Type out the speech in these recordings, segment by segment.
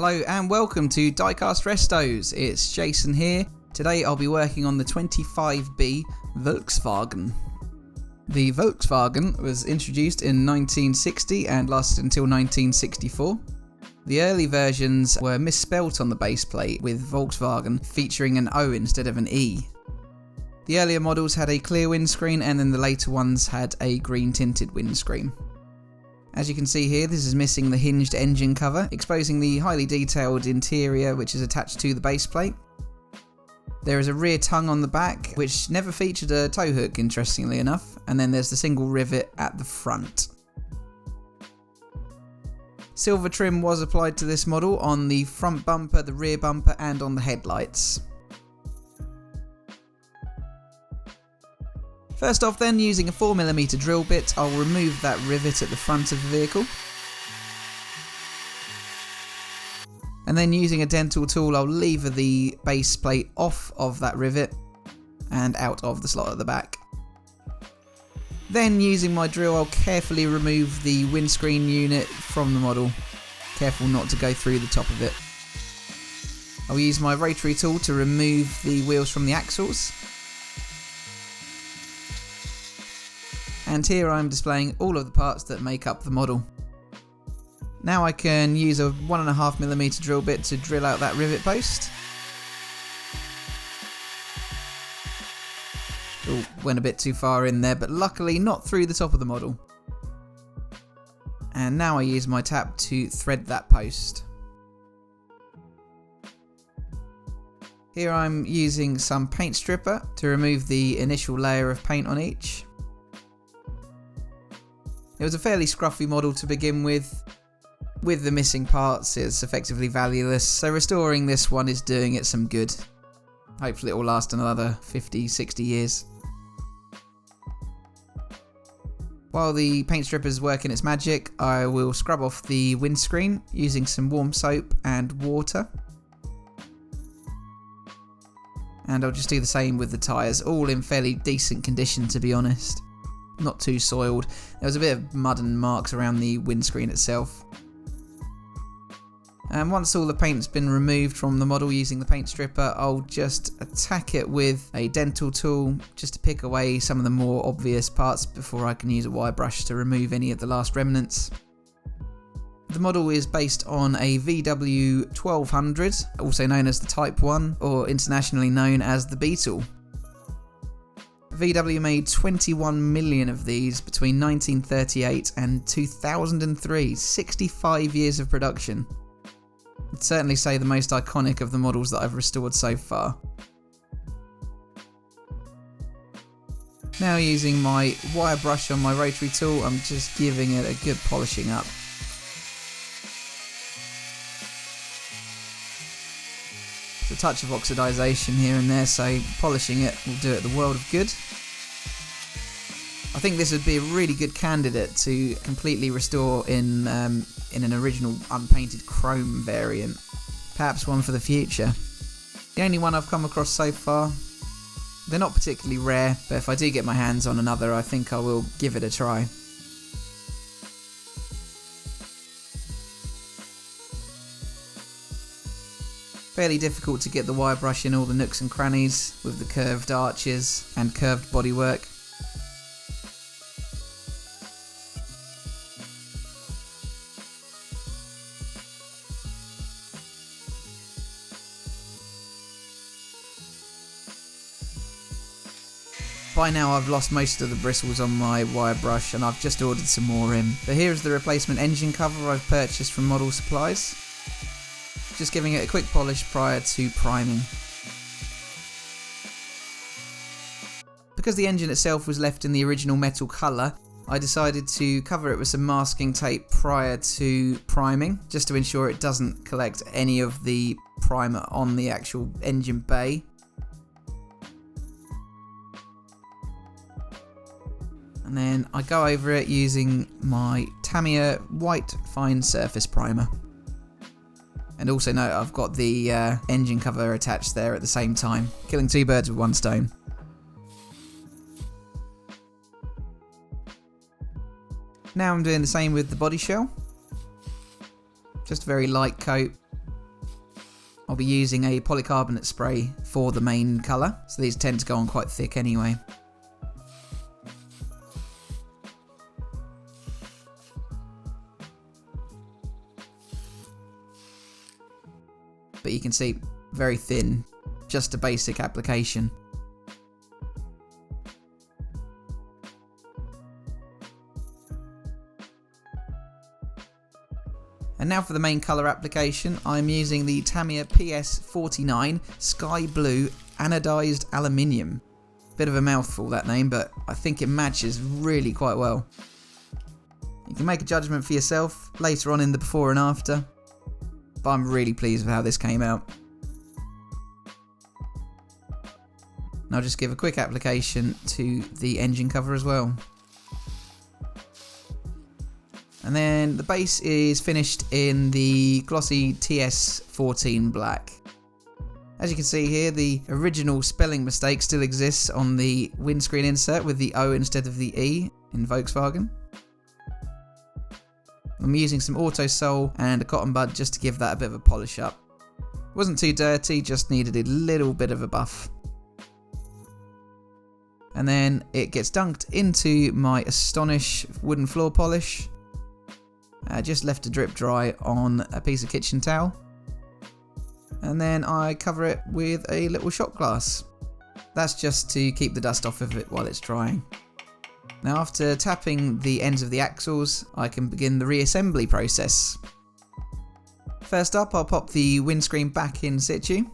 Hello and welcome to DieCastRestos. It's Jason here. Today I'll be working on the 25B Volkswagen. The Volkswagen was introduced in 1960 and lasted until 1964. The early versions were misspelt on the base plate, with Volkswagen featuring an O instead of an E. The earlier models had a clear windscreen and then the later ones had a green tinted windscreen. As you can see here, this is missing the hinged engine cover, exposing the highly detailed interior which is attached to the base plate. There is a rear tongue on the back, which never featured a tow hook, interestingly enough, and then there's the single rivet at the front. Silver trim was applied to this model on the front bumper, the rear bumper, and on the headlights. First off then, using a 4mm drill bit, I'll remove that rivet at the front of the vehicle. And then using a dental tool, I'll lever the base plate off of that rivet and out of the slot at the back. Then using my drill, I'll carefully remove the windscreen unit from the model. Careful not to go through the top of it. I'll use my rotary tool to remove the wheels from the axles. And here I'm displaying all of the parts that make up the model. Now I can use a 1.5mm drill bit to drill out that rivet post. Oh, went a bit too far in there, but luckily not through the top of the model. And now I use my tap to thread that post. Here I'm using some paint stripper to remove the initial layer of paint on each. It was a fairly scruffy model to begin with. With the missing parts, it's effectively valueless, so restoring this one is doing it some good. Hopefully it will last another 50-60 years. While the paint stripper is working its magic, I will scrub off the windscreen using some warm soap and water. And I'll just do the same with the tyres, all in fairly decent condition to be honest. Not too soiled. There was a bit of mud and marks around the windscreen itself. And once all the paint's been removed from the model using the paint stripper, I'll just attack it with a dental tool just to pick away some of the more obvious parts before I can use a wire brush to remove any of the last remnants. The model is based on a VW 1200, also known as the Type 1, or internationally known as the Beetle. VW made 21 million of these between 1938 and 2003, 65 years of production. I'd certainly say the most iconic of the models that I've restored so far. Now using my wire brush on my rotary tool, I'm just giving it a good polishing up. A touch of oxidization here and there, so polishing it will do it the world of good. I think this would be a really good candidate to completely restore in an original unpainted chrome variant. Perhaps one for the future. The only one I've come across so far. They're not particularly rare, but if I do get my hands on another, I think I will give it a try. Fairly difficult to get the wire brush in all the nooks and crannies with the curved arches and curved bodywork. By now I've lost most of the bristles on my wire brush and I've just ordered some more in. But here's the replacement engine cover I've purchased from Model Supplies. Just giving it a quick polish prior to priming. Because the engine itself was left in the original metal colour, I decided to cover it with some masking tape prior to priming, just to ensure it doesn't collect any of the primer on the actual engine bay. And then I go over it using my Tamiya white fine surface primer. And also note I've got the engine cover attached there at the same time, killing two birds with one stone. Now I'm doing the same with the body shell. Just a very light coat, I'll be using a polycarbonate spray for the main colour, so these tend to go on quite thick anyway. But you can see, very thin, just a basic application. And now for the main colour application, I'm using the Tamiya PS49 Sky Blue Anodized Aluminium. Bit of a mouthful, that name, but I think it matches really quite well. You can make a judgment for yourself later on in the before and after, but I'm really pleased with how this came out. And I'll just give a quick application to the engine cover as well. And then the base is finished in the glossy TS14 black. As you can see here, the original spelling mistake still exists on the windscreen insert with the O instead of the E in Volkswagen. I'm using some auto sole and a cotton bud just to give that a bit of a polish up. Wasn't too dirty, just needed a little bit of a buff. And then it gets dunked into my Astonish wooden floor polish. Just left to drip dry on a piece of kitchen towel. And then I cover it with a little shot glass. That's just to keep the dust off of it while it's drying. Now after tapping the ends of the axles, I can begin the reassembly process. First up, I'll pop the windscreen back in situ.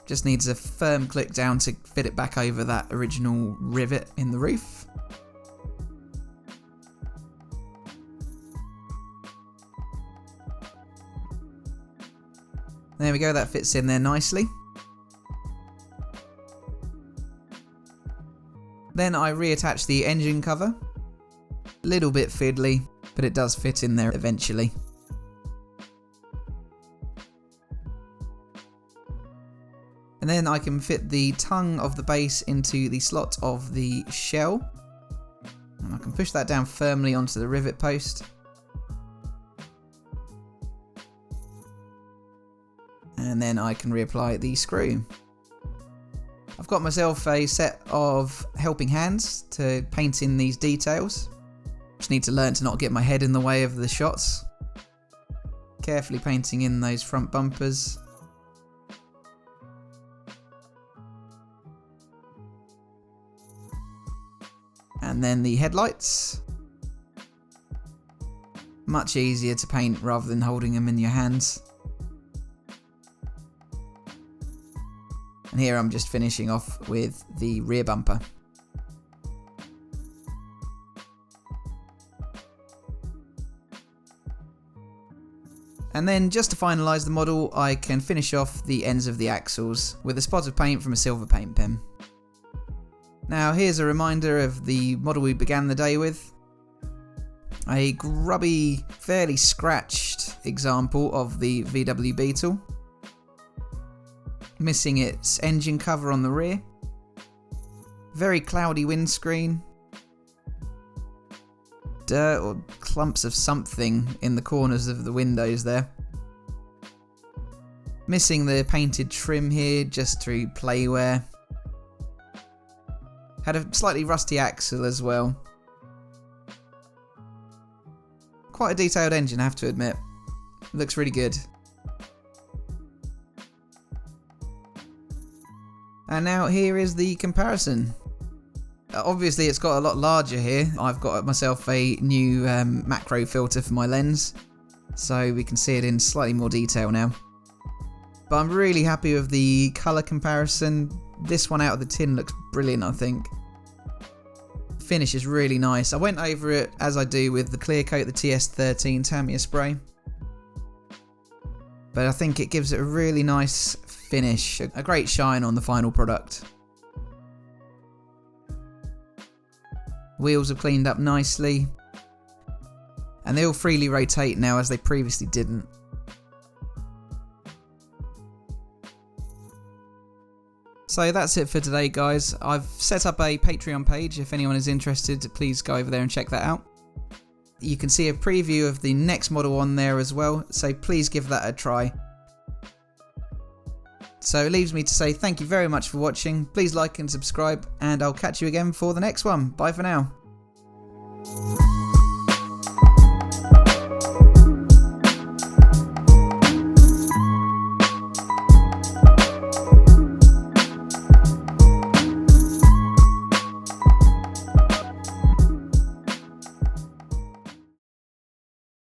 Just needs a firm click down to fit it back over that original rivet in the roof. There we go, that fits in there nicely. Then I reattach the engine cover. Little bit fiddly, but it does fit in there eventually. And then I can fit the tongue of the base into the slot of the shell. And I can push that down firmly onto the rivet post. And then I can reapply the screw. I've got myself a set of helping hands to paint in these details. Just need to learn to not get my head in the way of the shots. Carefully painting in those front bumpers. And then the headlights. Much easier to paint rather than holding them in your hands. And here I'm just finishing off with the rear bumper. And then just to finalise the model, I can finish off the ends of the axles with a spot of paint from a silver paint pen. Now here's a reminder of the model we began the day with. A grubby, fairly scratched example of the VW Beetle. Missing its engine cover on the rear. Very cloudy windscreen. Dirt or clumps of something in the corners of the windows there. Missing the painted trim here just through play wear. Had a slightly rusty axle as well. Quite a detailed engine, I have to admit. Looks really good. And now here is the comparison. Obviously it's got a lot larger here. I've got myself a new macro filter for my lens, so we can see it in slightly more detail now. But I'm really happy with the colour comparison. This one out of the tin looks brilliant, I think. The finish is really nice. I went over it as I do with the clear coat, the TS13 Tamiya spray. But I think it gives it a really nice finish, a great shine on the final product. Wheels have cleaned up nicely, and they all freely rotate now as they previously didn't. So that's it for today, guys. I've set up a Patreon page. If anyone is interested, please go over there and check that out. You can see a preview of the next model on there as well, so please give that a try. So it leaves me to say thank you very much for watching. Please like and subscribe, and I'll catch you again for the next one. Bye for now.